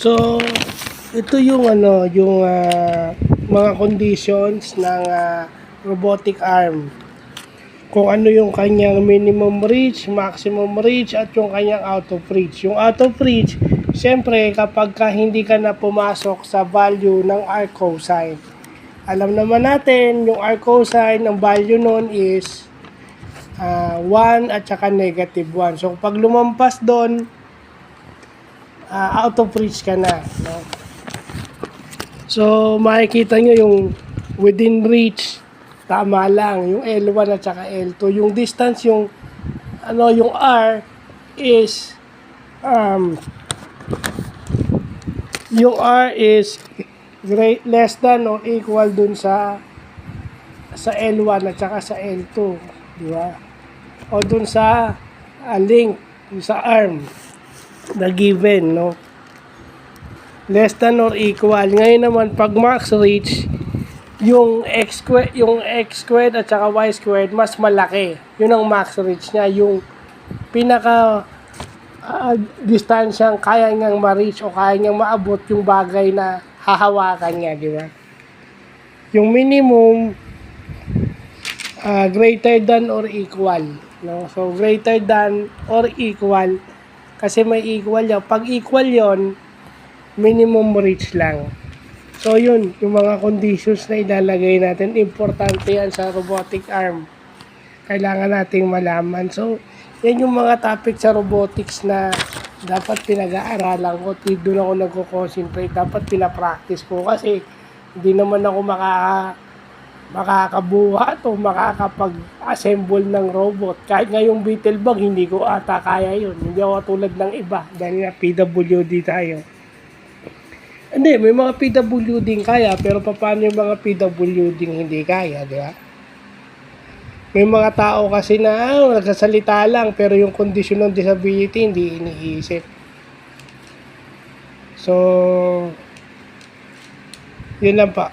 So, ito yung mga conditions ng robotic arm. Kung ano yung kanyang minimum reach, maximum reach, at yung kanyang out of reach. Yung out of reach, siyempre kapag hindi ka na pumasok sa value ng arc cosine. Alam naman natin, yung arc cosine, ang value nun is 1 at saka negative 1. So, pag lumampas doon, out of reach ka na. No? So, makikita nyo yung within reach, tama lang. Yung L1 at saka L2. Yung distance, yung R is, yung R is less than or equal dun sa L1 at saka sa L2. Diba? O dun sa link, sa arm na given, no? Less than or equal. Ngayon naman, pag max reach, yung x squared at saka y squared mas malaki. Yun ang max reach niya. Yung pinaka distansyang kaya niyang ma-reach o kaya niyang maabot yung bagay na hahawakan niya, di ba? Yung minimum, greater than or equal. No? So, greater than or equal. Kasi may equal yan. Pag equal yon, minimum reach lang. So, yun. Yung mga conditions na ilalagay natin. Importante yan sa robotic arm. Kailangan nating malaman. So, yan yung mga topic sa robotics na dapat pinag-aaralan ko. Doon ako nagko-concentrate. Dapat pinapractice ko. Kasi, hindi naman ako makakabuhat o makakapag-assemble ng robot. Kahit ngayong Beetlebug, hindi ko ata kaya yun. Hindi ako tulad ng iba dahil nga PWD tayo. Hindi, may mga PWD kaya, pero paano yung mga PWD hindi kaya, di ba? May mga tao kasi na nagsasalita lang, pero yung condition ng disability hindi iniisip. So, yun lang pa.